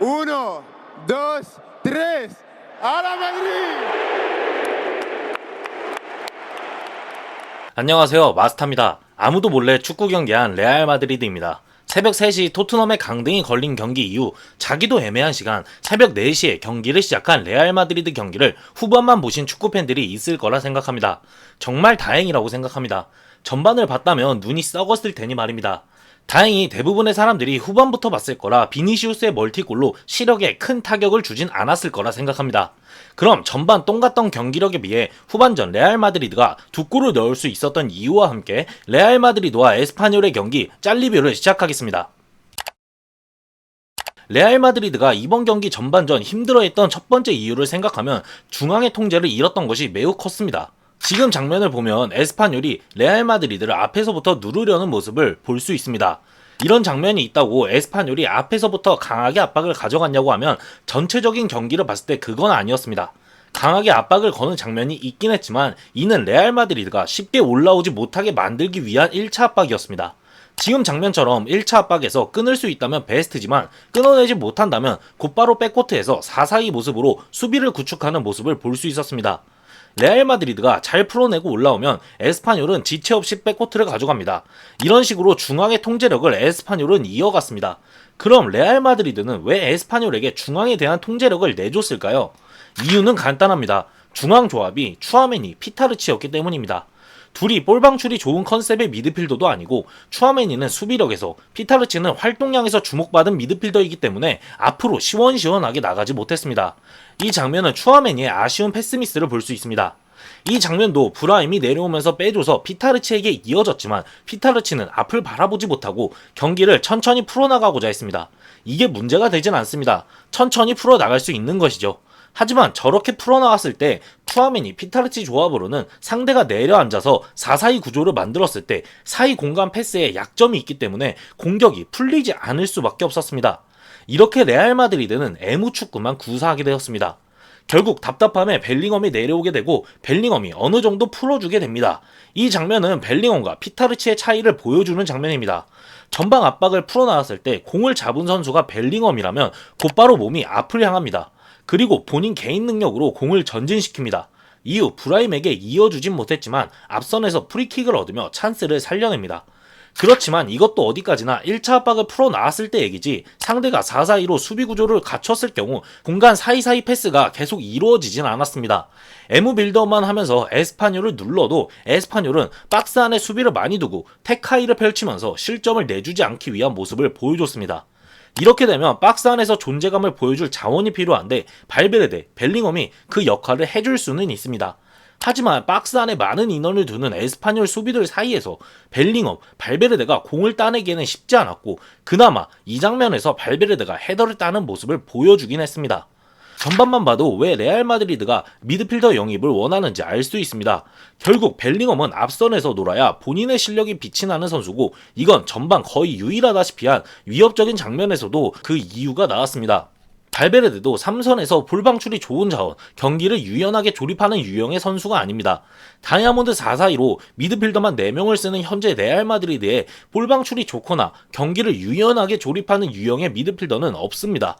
Uno, dos, tres. ¡A la Madrid! 안녕하세요, 마스타입니다. 아무도 몰래 축구 경기한 레알 마드리드입니다. 새벽 3시 토트넘의 강등이 걸린 경기 이후 자기도 애매한 시간 새벽 4시에 경기를 시작한 레알 마드리드 경기를 후반만 보신 축구팬들이 있을 거라 생각합니다. 정말 다행이라고 생각합니다. 전반을 봤다면 눈이 썩었을 테니 말입니다. 다행히 대부분의 사람들이 후반부터 봤을 거라 비니시우스의 멀티골로 시력에 큰 타격을 주진 않았을 거라 생각합니다. 그럼 전반 똥같던 경기력에 비해 후반전 레알 마드리드가 두 골을 넣을 수 있었던 이유와 함께 레알 마드리드와 에스파뇰의 경기 짤리뷰를 시작하겠습니다. 레알 마드리드가 이번 경기 전반전 힘들어했던 첫 번째 이유를 생각하면 중앙의 통제를 잃었던 것이 매우 컸습니다. 지금 장면을 보면 에스파뇰이 레알 마드리드를 앞에서부터 누르려는 모습을 볼 수 있습니다. 이런 장면이 있다고 에스파뇰이 앞에서부터 강하게 압박을 가져갔냐고 하면 전체적인 경기를 봤을 때 그건 아니었습니다. 강하게 압박을 거는 장면이 있긴 했지만 이는 레알 마드리드가 쉽게 올라오지 못하게 만들기 위한 1차 압박이었습니다. 지금 장면처럼 1차 압박에서 끊을 수 있다면 베스트지만 끊어내지 못한다면 곧바로 백코트에서 4-4-2 모습으로 수비를 구축하는 모습을 볼 수 있었습니다. 레알 마드리드가 잘 풀어내고 올라오면 에스파뇰은 지체 없이 백코트를 가져갑니다. 이런 식으로 중앙의 통제력을 에스파뇰은 이어갔습니다. 그럼 레알 마드리드는 왜 에스파뇰에게 중앙에 대한 통제력을 내줬을까요? 이유는 간단합니다. 중앙 조합이 추아메니, 피타르치였기 때문입니다. 둘이 볼 방출이 좋은 컨셉의 미드필더도 아니고 추아메니는 수비력에서 피타르치는 활동량에서 주목받은 미드필더이기 때문에 앞으로 시원시원하게 나가지 못했습니다. 이 장면은 추아메니의 아쉬운 패스미스를 볼 수 있습니다. 이 장면도 브라임이 내려오면서 빼줘서 피타르치에게 이어졌지만 피타르치는 앞을 바라보지 못하고 경기를 천천히 풀어나가고자 했습니다. 이게 문제가 되진 않습니다. 천천히 풀어나갈 수 있는 것이죠. 하지만 저렇게 풀어나갔을 때 추아메니, 피타르치 조합으로는 상대가 내려앉아서 4-4-2 구조를 만들었을 때 사이 공간 패스에 약점이 있기 때문에 공격이 풀리지 않을 수밖에 없었습니다. 이렇게 레알 마드리드는 애무축구만 구사하게 되었습니다. 결국 답답함에 벨링엄이 내려오게 되고 벨링엄이 어느 정도 풀어주게 됩니다. 이 장면은 벨링엄과 피타르치의 차이를 보여주는 장면입니다. 전방 압박을 풀어나갔을 때 공을 잡은 선수가 벨링엄이라면 곧바로 몸이 앞을 향합니다. 그리고 본인 개인 능력으로 공을 전진시킵니다. 이후 브라임에게 이어주진 못했지만 앞선에서 프리킥을 얻으며 찬스를 살려냅니다. 그렇지만 이것도 어디까지나 1차 압박을 풀어나왔을 때 얘기지 상대가 4-4-2로 수비 구조를 갖췄을 경우 공간 사이사이 패스가 계속 이루어지진 않았습니다. 에무 빌드업만 하면서 에스파뇰을 눌러도 에스파뇰은 박스 안에 수비를 많이 두고 테카이를 펼치면서 실점을 내주지 않기 위한 모습을 보여줬습니다. 이렇게 되면 박스 안에서 존재감을 보여줄 자원이 필요한데 발베르데, 벨링엄이 그 역할을 해줄 수는 있습니다. 하지만 박스 안에 많은 인원을 두는 에스파뇰 수비들 사이에서 벨링엄, 발베르데가 공을 따내기에는 쉽지 않았고 그나마 이 장면에서 발베르데가 헤더를 따는 모습을 보여주긴 했습니다. 전반만 봐도 왜 레알 마드리드가 미드필더 영입을 원하는지 알 수 있습니다. 결국 벨링엄은 앞선에서 놀아야 본인의 실력이 빛이 나는 선수고 이건 전반 거의 유일하다시피 한 위협적인 장면에서도 그 이유가 나왔습니다. 발베르데도 3선에서 볼 방출이 좋은 자원, 경기를 유연하게 조립하는 유형의 선수가 아닙니다. 다이아몬드 4-4-2로 미드필더만 4명을 쓰는 현재 레알 마드리드에 볼 방출이 좋거나 경기를 유연하게 조립하는 유형의 미드필더는 없습니다.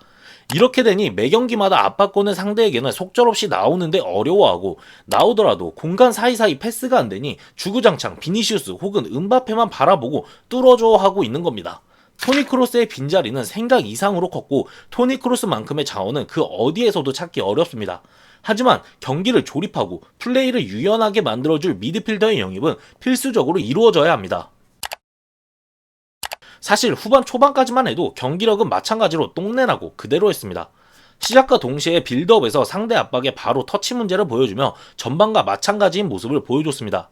이렇게 되니 매경기마다 압박권은 상대에게는 속절없이 나오는데 어려워하고 나오더라도 공간 사이사이 패스가 안되니 주구장창 비니시우스 혹은 음바페만 바라보고 뚫어줘 하고 있는 겁니다. 토니 크로스의 빈자리는 생각 이상으로 컸고 토니 크로스만큼의 자원은 그 어디에서도 찾기 어렵습니다. 하지만 경기를 조립하고 플레이를 유연하게 만들어줄 미드필더의 영입은 필수적으로 이루어져야 합니다. 사실 후반 초반까지만 해도 경기력은 마찬가지로 똥내나고 그대로였습니다. 시작과 동시에 빌드업에서 상대 압박에 바로 터치 문제를 보여주며 전반과 마찬가지인 모습을 보여줬습니다.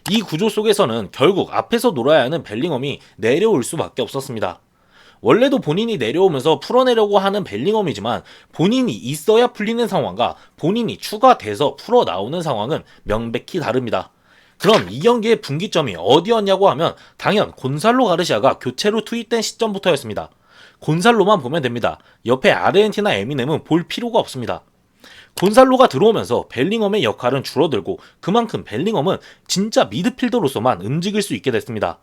이 구조 속에서는 결국 앞에서 놀아야 하는 벨링엄이 내려올 수밖에 없었습니다. 원래도 본인이 내려오면서 풀어내려고 하는 벨링엄이지만 본인이 있어야 풀리는 상황과 본인이 추가돼서 풀어나오는 상황은 명백히 다릅니다. 그럼 이 경기의 분기점이 어디였냐고 하면 당연 곤살로 가르시아가 교체로 투입된 시점부터였습니다. 곤살로만 보면 됩니다. 옆에 아르헨티나 에미넴은 볼 필요가 없습니다. 곤살로가 들어오면서 벨링엄의 역할은 줄어들고 그만큼 벨링엄은 진짜 미드필더로서만 움직일 수 있게 됐습니다.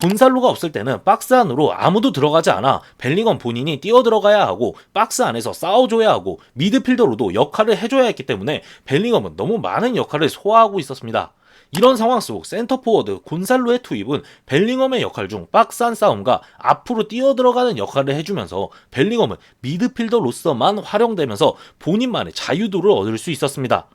곤살로가 없을 때는 박스 안으로 아무도 들어가지 않아 벨링엄 본인이 뛰어 들어가야 하고 박스 안에서 싸워줘야 하고 미드필더로도 역할을 해줘야 했기 때문에 벨링엄은 너무 많은 역할을 소화하고 있었습니다. 이런 상황 속 센터포워드 곤살로의 투입은 벨링엄의 역할 중 박스 안 싸움과 앞으로 뛰어 들어가는 역할을 해주면서 벨링엄은 미드필더로서만 활용되면서 본인만의 자유도를 얻을 수 있었습니다.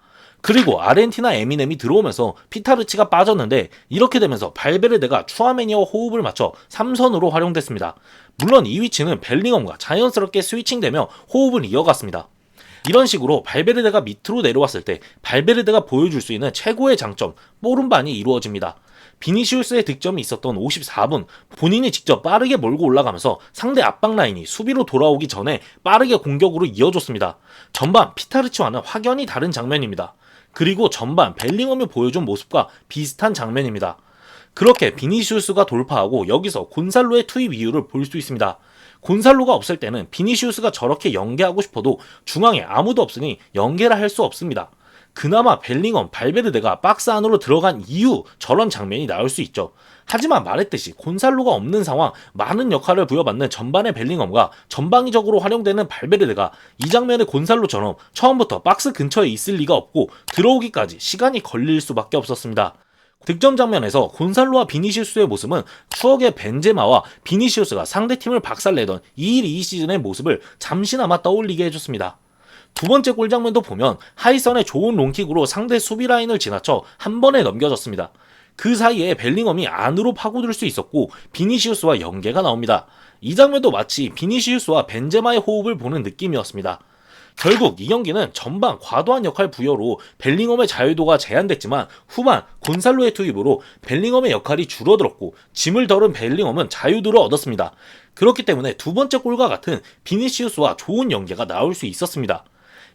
그리고 아르헨티나 에미넴이 들어오면서 피타르치가 빠졌는데 이렇게 되면서 발베르데가 추아메니와 호흡을 맞춰 3선으로 활용됐습니다. 물론 이 위치는 벨링엄과 자연스럽게 스위칭되며 호흡을 이어갔습니다. 이런 식으로 발베르데가 밑으로 내려왔을 때 발베르데가 보여줄 수 있는 최고의 장점 뽀른반이 이루어집니다. 비니시우스의 득점이 있었던 54분 본인이 직접 빠르게 몰고 올라가면서 상대 압박 라인이 수비로 돌아오기 전에 빠르게 공격으로 이어줬습니다. 전반 피타르치와는 확연히 다른 장면입니다. 그리고 전반 벨링엄이 보여준 모습과 비슷한 장면입니다. 그렇게 비니시우스가 돌파하고 여기서 곤살로의 투입 이유를 볼 수 있습니다. 곤살로가 없을 때는 비니시우스가 저렇게 연계하고 싶어도 중앙에 아무도 없으니 연계를 할 수 없습니다. 그나마 벨링엄, 발베르데가 박스 안으로 들어간 이유 저런 장면이 나올 수 있죠. 하지만 말했듯이 곤살로가 없는 상황, 많은 역할을 부여받는 전반의 벨링엄과 전방위적으로 활용되는 발베르데가 이 장면의 곤살로처럼 처음부터 박스 근처에 있을 리가 없고 들어오기까지 시간이 걸릴 수밖에 없었습니다. 득점 장면에서 곤살로와 비니시우스의 모습은 추억의 벤제마와 비니시우스가 상대팀을 박살내던 2일2 시즌의 모습을 잠시나마 떠올리게 해줬습니다. 두 번째 골 장면도 보면 하이선의 좋은 롱킥으로 상대 수비 라인을 지나쳐 한 번에 넘겨졌습니다. 그 사이에 벨링엄이 안으로 파고들 수 있었고 비니시우스와 연계가 나옵니다. 이 장면도 마치 비니시우스와 벤제마의 호흡을 보는 느낌이었습니다. 결국 이 경기는 전반 과도한 역할 부여로 벨링엄의 자유도가 제한됐지만 후반 곤살로의 투입으로 벨링엄의 역할이 줄어들었고 짐을 덜은 벨링엄은 자유도를 얻었습니다. 그렇기 때문에 두 번째 골과 같은 비니시우스와 좋은 연계가 나올 수 있었습니다.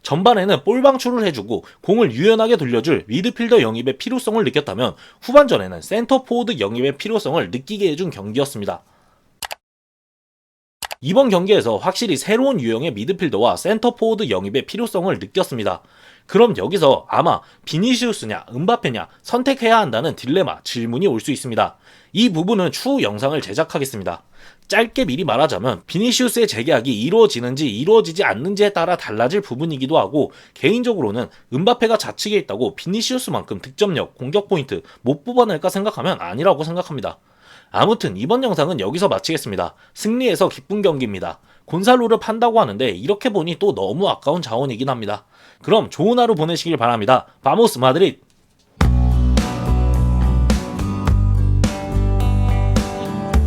전반에는 볼 방출을 해주고 공을 유연하게 돌려줄 미드필더 영입의 필요성을 느꼈다면 후반전에는 센터포워드 영입의 필요성을 느끼게 해준 경기였습니다. 이번 경기에서 확실히 새로운 유형의 미드필더와 센터포워드 영입의 필요성을 느꼈습니다. 그럼 여기서 아마 비니시우스냐 음바페냐 선택해야 한다는 딜레마, 질문이 올 수 있습니다. 이 부분은 추후 영상을 제작하겠습니다. 짧게 미리 말하자면 비니시우스의 재계약이 이루어지는지 이루어지지 않는지에 따라 달라질 부분이기도 하고 개인적으로는 음바페가 좌측에 있다고 비니시우스만큼 득점력, 공격 포인트 못 뽑아낼까 생각하면 아니라고 생각합니다. 아무튼 이번 영상은 여기서 마치겠습니다. 승리해서 기쁜 경기입니다. 곤살로를 판다고 하는데 이렇게 보니 또 너무 아까운 자원이긴 합니다. 그럼 좋은 하루 보내시길 바랍니다. 바모스 마드리드!